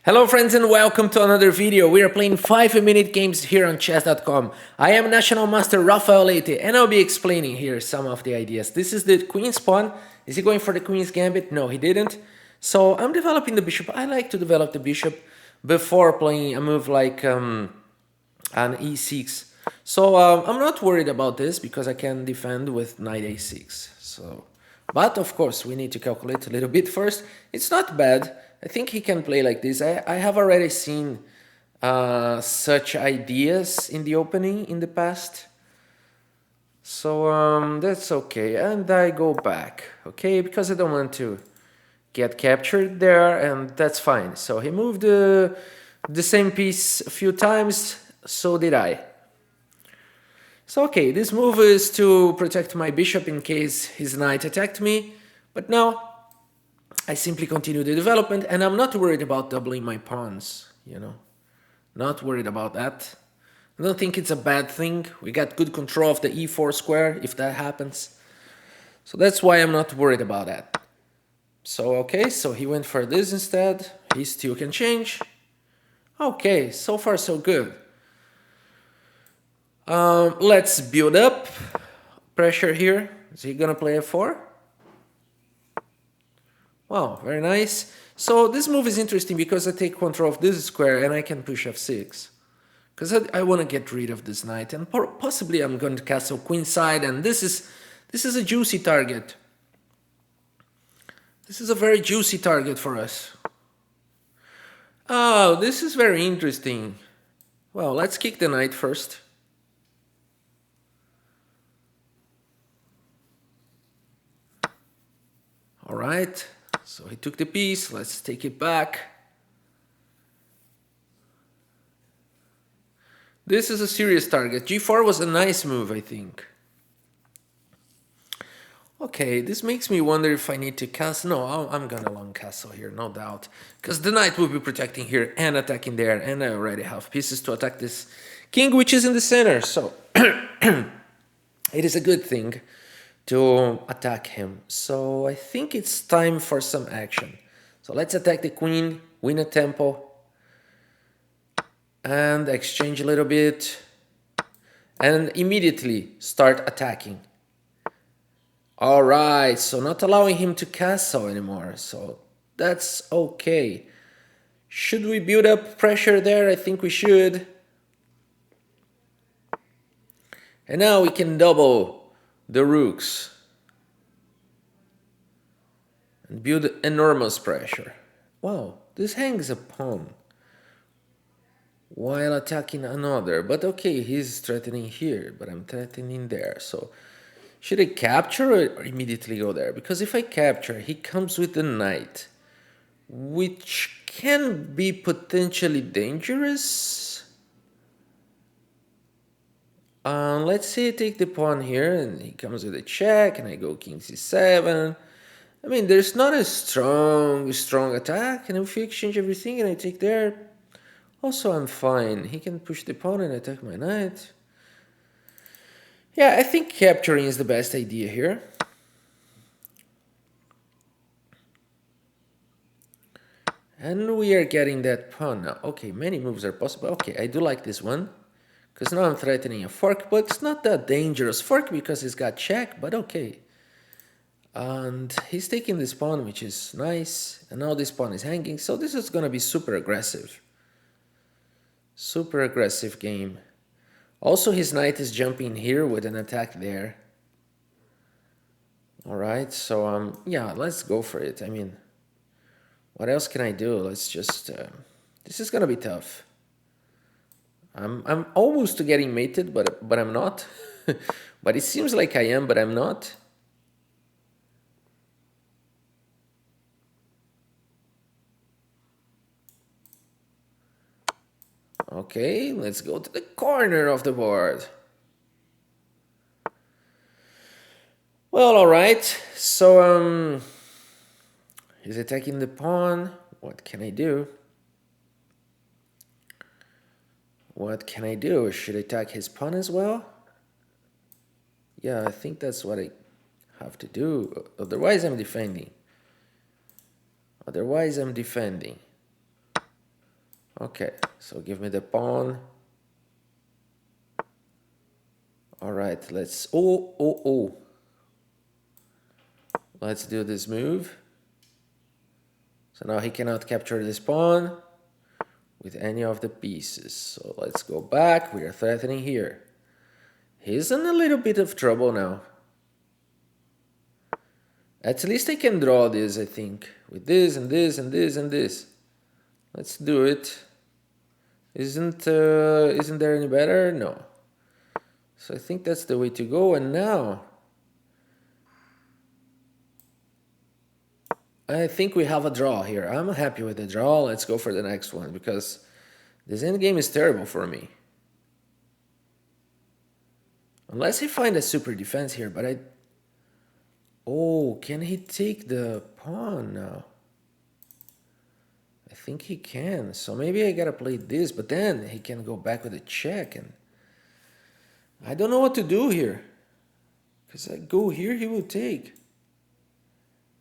Hello friends and welcome to another video. We are playing 5-minute games here on chess.com. I am National Master Rafael Leite and I'll be explaining here some of the ideas. This is the queen's pawn. Is he going for the queen's gambit? No, he didn't. So I'm developing the bishop. I like to develop the bishop before playing a move like an e6. So I'm not worried about this because I can defend with knight a6. But of course we need to calculate a little bit first. It's not bad. I think he can play like this. I have already seen such ideas in the opening in the past. So that's okay. And I go back, okay? Because I don't want to get captured there, and that's fine. So he moved the same piece a few times, so did I. So okay, this move is to protect my bishop in case his knight attacked me, but now I simply continue the development and I'm not worried about doubling my pawns, you know. Not worried about that. I don't think it's a bad thing. We got good control of the e4 square if that happens. So that's why I'm not worried about that. So okay, so he went for this instead. He still can change. Okay, so far so good. Let's build up pressure here. Is he gonna play f4? Wow, very nice. So this move is interesting because I take control of this square and I can push f6. Because I want to get rid of this knight and possibly I'm going to castle queenside, and this is a juicy target. This is a very juicy target for us. Oh, this is very interesting. Well, let's kick the knight first. All right. So he took the piece, let's take it back. This is a serious target. g4 was a nice move, I think. Okay, this makes me wonder if I need to castle. No, I'm gonna long castle here, no doubt. Because the knight will be protecting here and attacking there, and I already have pieces to attack this king, which is in the center. So it is a good thing to attack him. So I think it's time for some action. So let's attack the queen, win a tempo, and exchange a little bit, and immediately start attacking. All right, so not allowing him to castle anymore, so that's okay. Should we build up pressure there? I think we should. And now we can double the rooks and build enormous pressure. Wow, this hangs a pawn while attacking another. But okay, he's threatening here, but I'm threatening there. So should I capture or immediately go there? Because if I capture, he comes with the knight, which can be potentially dangerous. Let's say I take the pawn here and he comes with a check and I go king c7. I mean, there's not a strong attack, and if we exchange everything and I take there, also I'm fine. He can push the pawn and attack my knight. Yeah, I think capturing is the best idea here. And we are getting that pawn now. Okay, many moves are possible. Okay, I do like this one. Because now I'm threatening a fork, but it's not that dangerous fork because he's got check, but okay. And he's taking this pawn, which is nice. And now this pawn is hanging, so this is going to be super aggressive. Super aggressive game. Also, his knight is jumping here with an attack there. Alright, so yeah, let's go for it. I mean, what else can I do? Let's just... this is going to be tough. I'm almost to getting mated, but I'm not. But it seems like I am, but I'm not. Okay, let's go to the corner of the board. Well, all right. So he's attacking the pawn. What can I do? What can I do? Should I attack his pawn as well? Yeah, I think that's what I have to do. Otherwise, I'm defending. Okay, so give me the pawn. All right, let's... Oh. Let's do this move. So now he cannot capture this pawn with any of the pieces. So let's go back. We are threatening here. He's in a little bit of trouble now. At least I can draw this, I think. With this and this and this and this. Let's do it. Isn't there any better? No. So I think that's the way to go. And now I think we have a draw here. I'm happy with the draw. Let's go for the next one because this endgame is terrible for me. Unless he find a super defense here, but I... Oh, can he take the pawn now? I think he can. So maybe I gotta play this, but then he can go back with a check and... I don't know what to do here. Because I go here, he will take.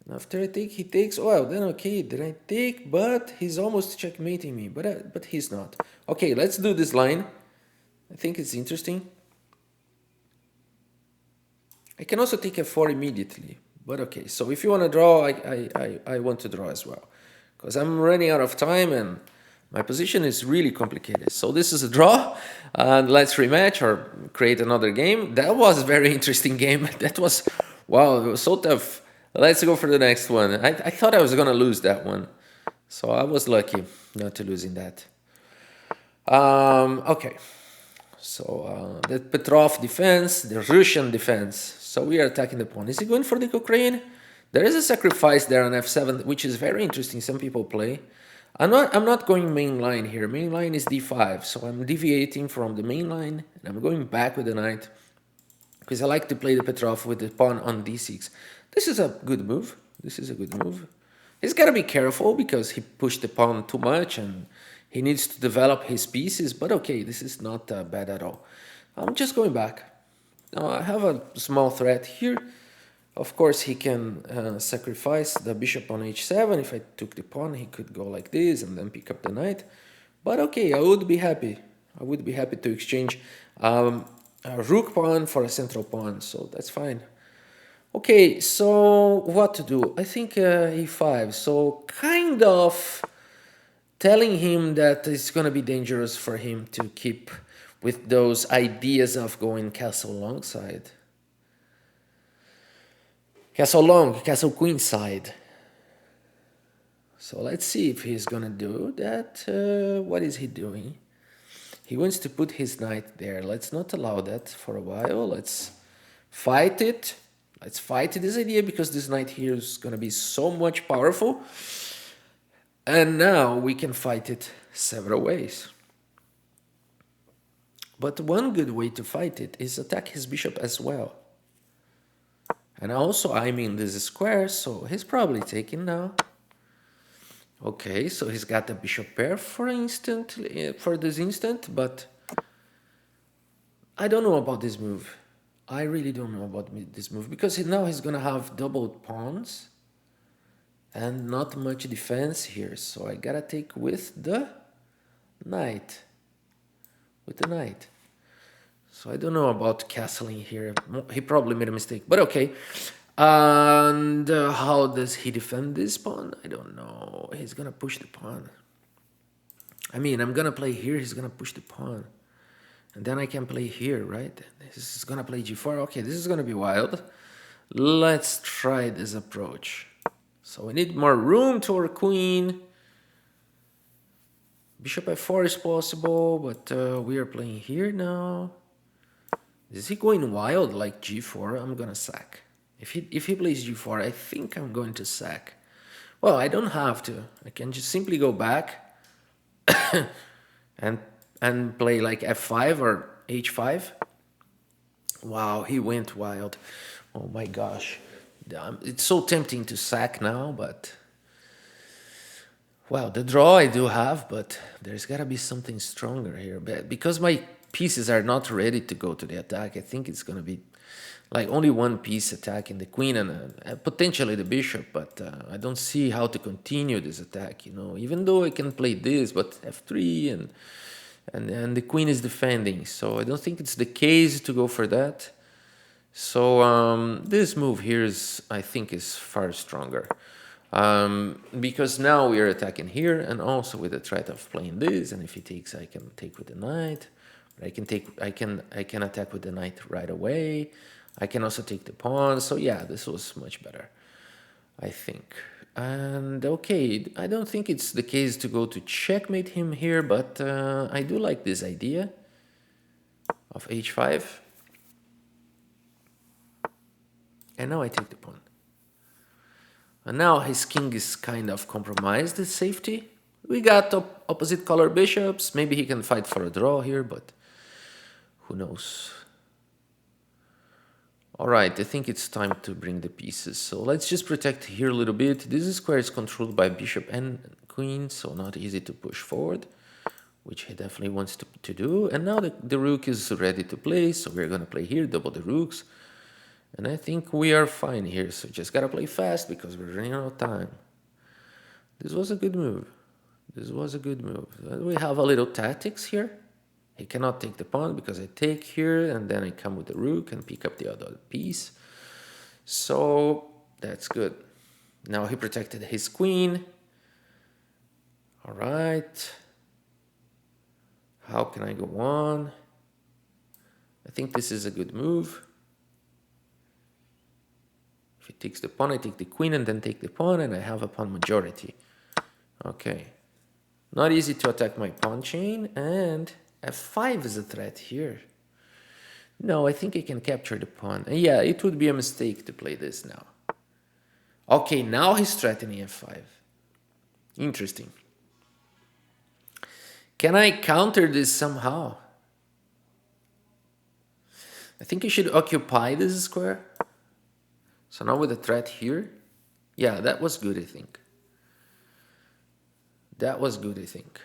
And after I take, he takes. Well, then okay, then I take, but he's almost checkmating me. But he's not. Okay, let's do this line. I think it's interesting. I can also take f4 immediately. But okay, so if you want to draw, I want to draw as well. Because I'm running out of time and my position is really complicated. So this is a draw. And let's rematch or create another game. That was a very interesting game. That was, wow, it was so tough. Let's go for the next one. I thought I was going to lose that one. So I was lucky not to lose in that. Okay. So the Petrov defense, the Russian defense. So we are attacking the pawn. Is he going for the Ukraine? There is a sacrifice there on f7, which is very interesting. Some people play. I'm not going main line here. Main line is d5. So I'm deviating from the main line and I'm going back with the knight. Because I like to play the Petrov with the pawn on d6. This is a good move. This is a good move. He's got to be careful because he pushed the pawn too much and he needs to develop his pieces. But okay, this is not bad at all. I'm just going back. Now I have a small threat here. Of course, he can sacrifice the bishop on h7. If I took the pawn, he could go like this and then pick up the knight. But okay, I would be happy. I would be happy to exchange a rook pawn for a central pawn. So that's fine. Okay, so what to do? I think e5. So kind of telling him that it's going to be dangerous for him to keep with those ideas of going castle long side. Castle long, castle queen side. So let's see if he's going to do that. What is he doing? He wants to put his knight there. Let's not allow that for a while. Let's fight it. Let's fight this idea because this knight here is going to be so much powerful. And now we can fight it several ways. But one good way to fight it is attack his bishop as well. And also I'm in this square, so he's probably taking now. Okay, so he's got the bishop pair for this instant, but I don't know about this move. I really don't know about this move because now he's gonna have doubled pawns and not much defense here. So I gotta take with the knight. So I don't know about castling here. He probably made a mistake, but okay. And how does he defend this pawn? I don't know. He's gonna push the pawn. I mean, I'm gonna play here. He's gonna push the pawn. And then I can play here, right? This is gonna play g4. Okay, this is gonna be wild. Let's try this approach. So we need more room to our queen. Bishop f4 is possible, but we are playing here now. Is he going wild like g4? I'm gonna sack. If he plays g4, I think I'm going to sack. Well, I don't have to. I can just simply go back and play like f5 or h5. Wow, he went wild. Oh my gosh. It's so tempting to sack now, but... Well, the draw I do have, but there's got to be something stronger here. But because my pieces are not ready to go to the attack, I think it's going to be like only one piece attacking the queen and potentially the bishop, but I don't see how to continue this attack, you know, even though I can play this, but f3 and the queen is defending, so I don't think it's the case to go for that. So this move here is, I think, is far stronger. Because now we are attacking here and also with the threat of playing this, and if he takes, I can take with the knight. But I can attack with the knight right away. I can also take the pawn. So yeah, this was much better, I think. And okay, I don't think it's the case to go to checkmate him here, but I do like this idea of h5. And now I take the pawn. And now his king is kind of compromised his safety. We got opposite color bishops. Maybe he can fight for a draw here, but who knows. Alright, I think it's time to bring the pieces. So let's just protect here a little bit. This square is controlled by bishop and queen, so not easy to push forward, which he definitely wants to do. And now the rook is ready to play, so we're going to play here, double the rooks. And I think we are fine here, so just gotta play fast because we're running out of time. This was a good move. This was a good move. We have a little tactics here. He cannot take the pawn because I take here and then I come with the rook and pick up the other piece. So that's good. Now he protected his queen. All right. How can I go on? I think this is a good move. If he takes the pawn, I take the queen and then take the pawn, and I have a pawn majority. Okay. Not easy to attack my pawn chain, and f5 is a threat here. No, I think I can capture the pawn. And yeah, it would be a mistake to play this now. Okay, now he's threatening f5. Interesting. Can I counter this somehow? I think I should occupy this square. So now with a threat here, yeah, that was good, I think. That was good, I think.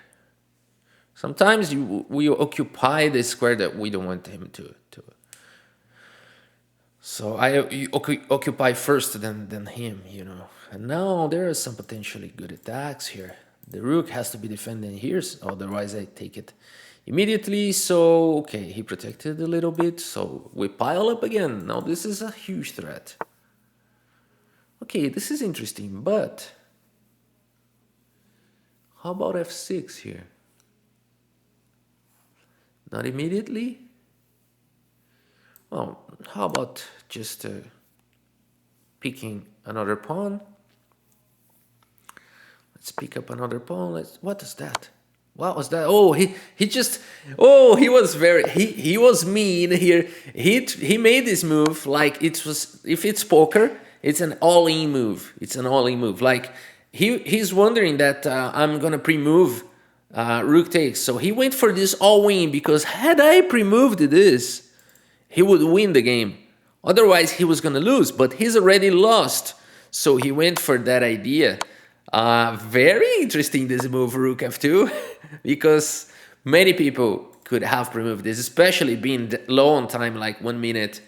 Sometimes we occupy the square that we don't want him to. So you occupy first than him, you know. And now there are some potentially good attacks here. The rook has to be defending here, otherwise I take it immediately. So, okay, he protected a little bit, so we pile up again. Now this is a huge threat. Okay, this is interesting, but how about f6 here? Not immediately? Well, how about just picking another pawn? Let's pick up another pawn. What is that? What was that? Oh, he just, oh, he was very, he was mean here. He made this move like it was, if it's poker, it's an all-in move. It's an all-in move. Like he's wondering that I'm gonna pre-move rook takes. So he went for this all-in because had I pre-moved this, he would win the game. Otherwise, he was gonna lose. But he's already lost, so he went for that idea. Very interesting this move, rook f2, because many people could have pre-moved this, especially being low on time, like 1 minute.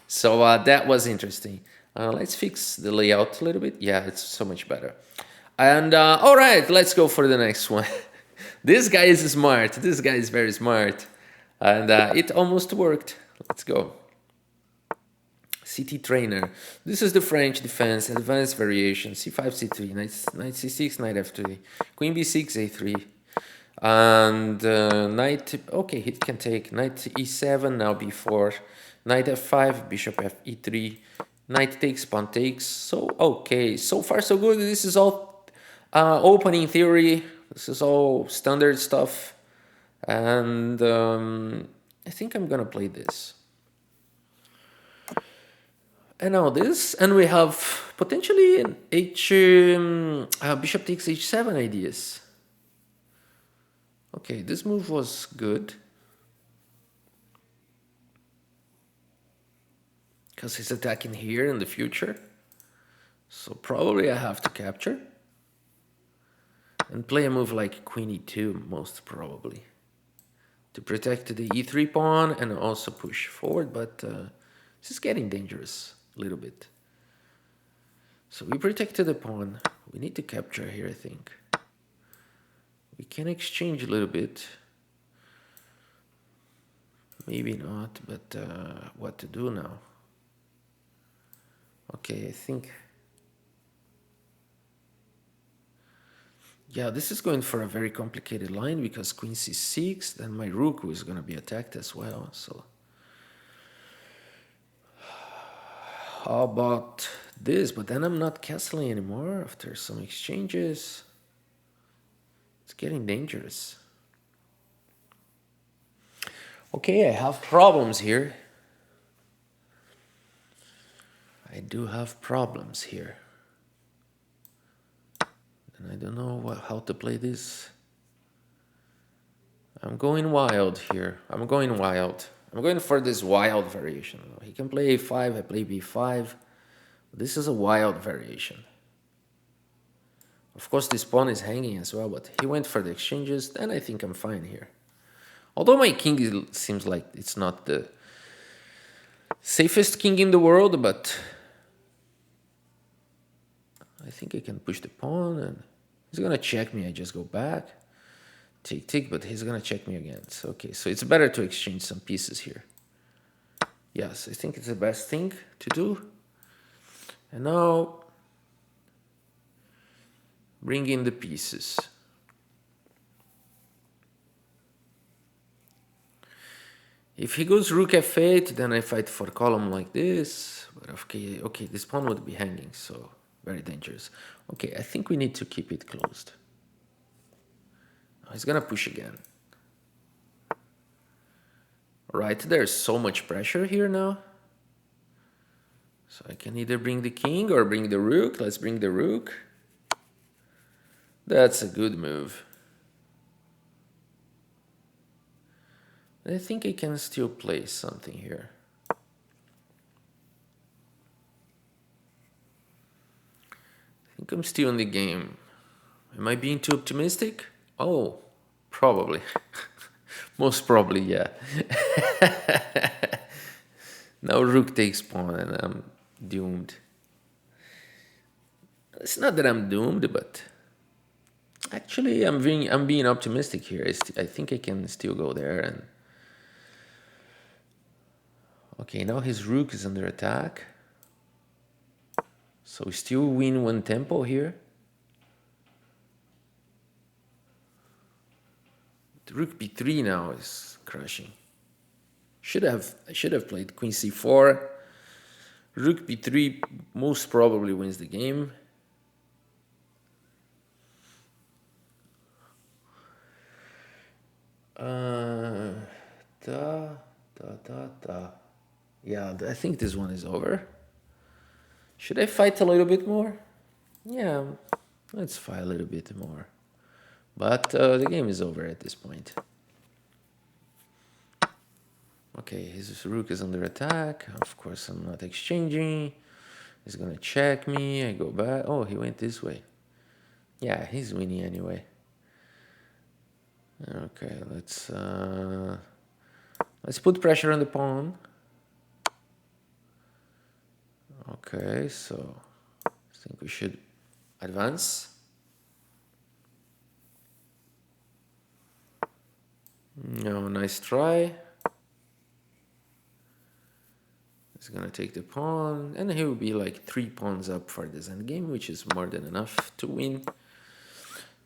So that was interesting. Let's fix the layout a little bit. Yeah, it's so much better. And all right, let's go for the next one. This guy is smart. This guy is very smart. And it almost worked. Let's go. CT trainer. This is the French defense, advanced variation. C5, C3, knight C6, knight F3, queen B6, A3. And knight, okay, he can take knight E7, now B4, knight F5, bishop E3, knight takes, pawn takes. So, okay, so far so good. This is all opening theory. This is all standard stuff. And I think I'm gonna play this. And now this, and we have potentially an bishop takes h7 ideas. Okay, this move was good. Because he's attacking here in the future. So probably I have to capture. And play a move like queen e2, most probably. To protect the e3 pawn and also push forward, but This is getting dangerous a little bit. So we protected the pawn. We need to capture here, I think. We can exchange a little bit. Maybe not, but what to do now? Okay, I think... Yeah, this is going for a very complicated line because queen c6, then my rook is going to be attacked as well, so... How about this? But then I'm not castling anymore after some exchanges. It's getting dangerous. Okay, I have problems here. I do have problems here. And I don't know how to play this. I'm going wild here. I'm going wild. I'm going for this wild variation. He can play a5, I play b5. This is a wild variation. Of course, this pawn is hanging as well, but he went for the exchanges, then I think I'm fine here. Although my king seems like it's not the safest king in the world, but I think I can push the pawn and he's gonna check me. I just go back, tick tick, but he's gonna check me again. So okay, so it's better to exchange some pieces here. Yes, I think it's the best thing to do. And now bring in the pieces. If he goes rook f8, then I fight for column like this. But okay, this pawn would be hanging, so very dangerous. Okay, I think we need to keep it closed. Oh, he's gonna push again. Right, there's so much pressure here now. So I can either bring the king or bring the rook. Let's bring the rook. That's a good move. I think I can still play something here. I think I'm still in the game. Am I being too optimistic? Oh, probably. Most probably, yeah. Now rook takes pawn and I'm doomed. It's not that I'm doomed, but actually I'm being optimistic here. I think I can still go there and... Okay, now his rook is under attack. So we still win one tempo here. The rook b3 now is crushing. I should have played queen c4. Rook b3 most probably wins the game. Yeah, I think this one is over. Should I fight a little bit more? Yeah, let's fight a little bit more. But the game is over at this point. Okay, his rook is under attack. Of course, I'm not exchanging. He's gonna check me. I go back. Oh, he went this way. Yeah, he's winning anyway. Okay, let's put pressure on the pawn. Okay, so I think we should advance. No, nice try. He's gonna take the pawn, and he will be like 3 pawns up for this endgame, which is more than enough to win.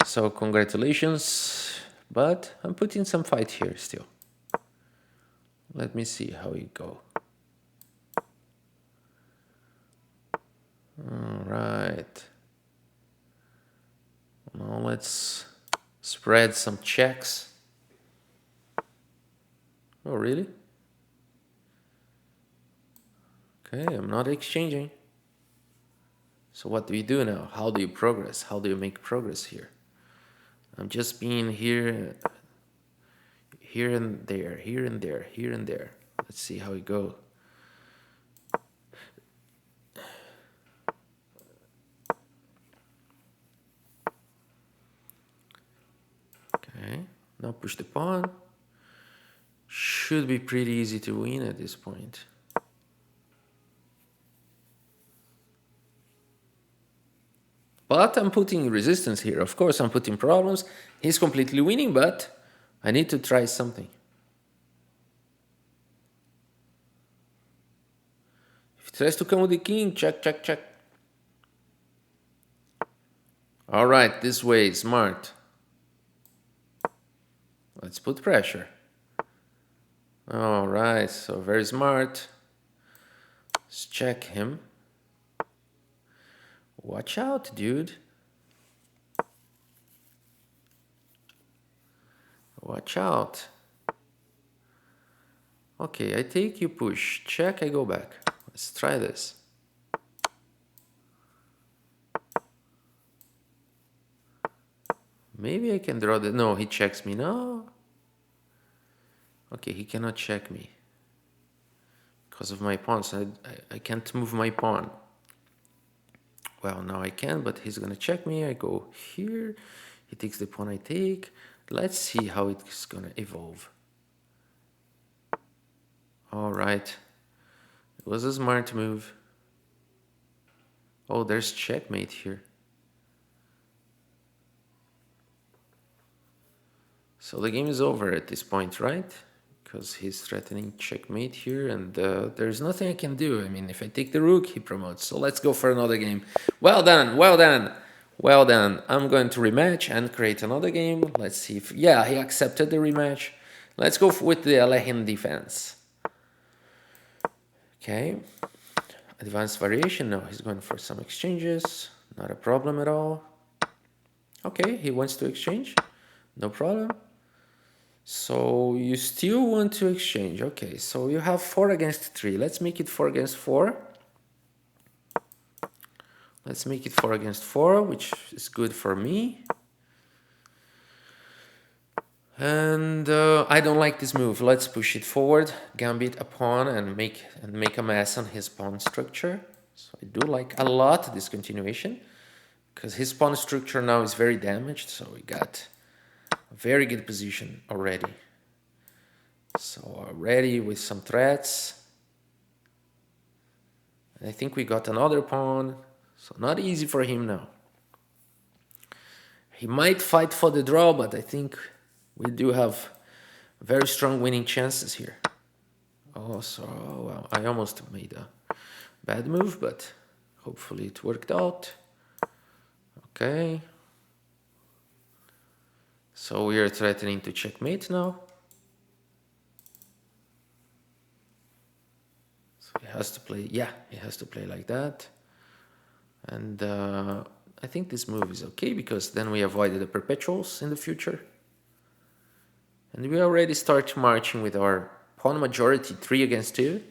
So congratulations, but I'm putting some fight here still. Let me see how it go. All right. Now let's spread some checks. Oh, really? Okay, I'm not exchanging. So what do we do now? How do you progress? How do you make progress here? I'm just being here and there, here and there, here and there. Let's see how it goes. Okay, now push the pawn. Should be pretty easy to win at this point. But I'm putting resistance here. Of course, I'm putting problems. He's completely winning, but I need to try something. If he tries to come with the king, check, check, check. All right, this way, smart. Let's put pressure. All right, so very smart. Let's check him. Watch out, dude. Watch out. Okay, I take, you push. Check, I go back. Let's try this. Maybe I can draw the... No, he checks me. No. Okay, he cannot check me. Because of my pawns. I can't move my pawn. Well, now I can, but he's gonna check me. I go here. He takes the pawn I take. Let's see how it's gonna evolve. All right. It was a smart move. Oh, there's checkmate here. So the game is over at this point, right? Because he's threatening checkmate here, and there's nothing I can do. I mean, if I take the rook, he promotes. So let's go for another game. Well done, well done, well done. I'm going to rematch and create another game. Let's see if... Yeah, he accepted the rematch. Let's go with the Alekhine defense. Okay. Advanced variation. No, he's going for some exchanges. Not a problem at all. Okay, he wants to exchange. No problem. So you still want to exchange. Okay, so you have 4 against 3. Let's make it 4 against 4. Let's make it 4 against 4, which is good for me. And I don't like this move. Let's push it forward, gambit a pawn, and make a mess on his pawn structure. So I do like a lot this continuation, because his pawn structure now is very damaged. So we got a very good position already. So already with some threats. I think we got another pawn. So not easy for him now. He might fight for the draw, but I think we do have very strong winning chances here. Oh, so well, I almost made a bad move, but hopefully it worked out. Okay. So we are threatening to checkmate now. So he has to play, yeah, he has to play like that. And I think this move is okay, because then we avoided the perpetuals in the future. And we already start marching with our pawn majority 3 against 2.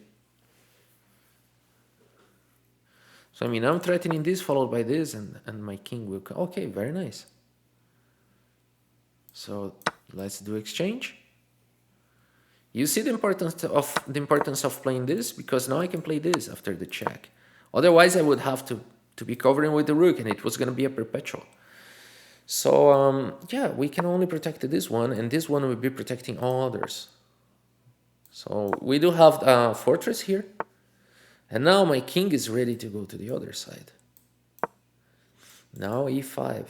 So I mean, I'm threatening this followed by this, and my king will come. Okay, very nice. So let's do exchange. You see the importance of playing this, because now I can play this after the check. Otherwise I would have to be covering with the rook, and it was going to be a perpetual. So yeah, we can only protect this one, and this one will be protecting all others. So we do have a fortress here, and now my king is ready to go to the other side. Now e5,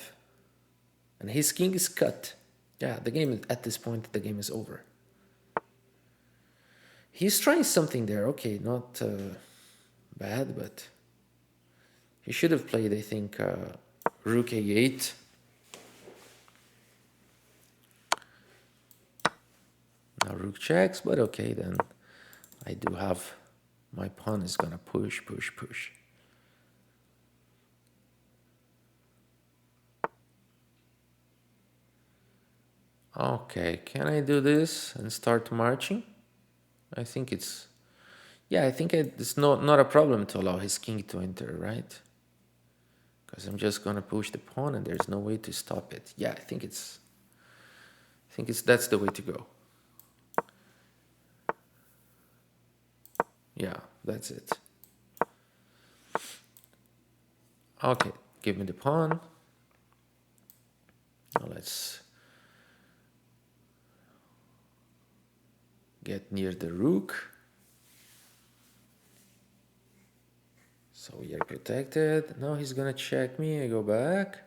and his king is cut. Yeah, the game, at this point, the game is over. He's trying something there. Okay, not bad, but he should have played, I think, rook a8. Now rook checks, but okay, then I do have... My pawn is gonna push, push, push. Okay, can I do this and start marching? I think it's... Yeah, I think it's not a problem to allow his king to enter, right? Because I'm just gonna push the pawn and there's no way to stop it. Yeah, I think that's the way to go. Yeah, that's it. Okay, give me the pawn. Now let's get near the rook. So we are protected. Now he's gonna check me. I go back.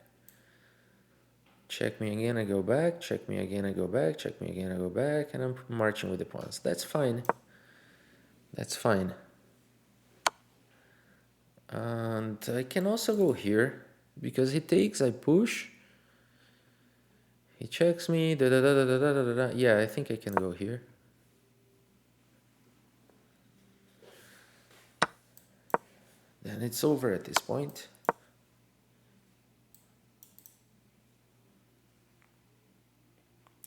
Check me again, I go back. Check me again, I go back. Check me again, I go back. And I'm marching with the pawns. That's fine. That's fine. And I can also go here. Because he takes, I push. He checks me. Da, da, da, da, da, da, da, da. Yeah, I think I can go here. Then it's over at this point.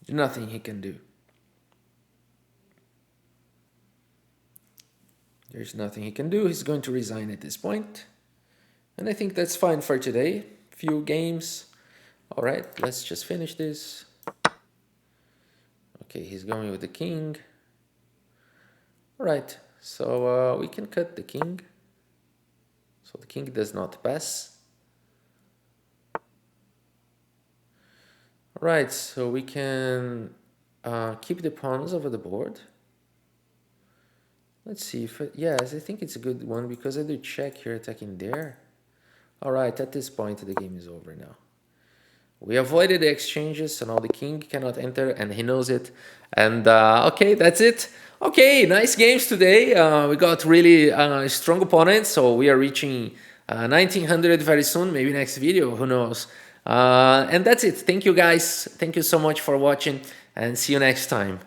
Nothing he can do. There's nothing he can do. He's going to resign at this point. And I think that's fine for today. Few games. All right, let's just finish this. Okay, he's going with the king. All right, so we can cut the king. So the king does not pass. All right, so we can keep the pawns over the board. Let's see if yes, I think it's a good one because I do check here attacking there. All right, at this point the game is over now. We avoided the exchanges, so now the king cannot enter, and he knows it. And okay, that's it. Okay, nice games today. We got really strong opponents, so we are reaching 1900 very soon, maybe next video, who knows. And that's it. Thank you guys. Thank you so much for watching, and see you next time.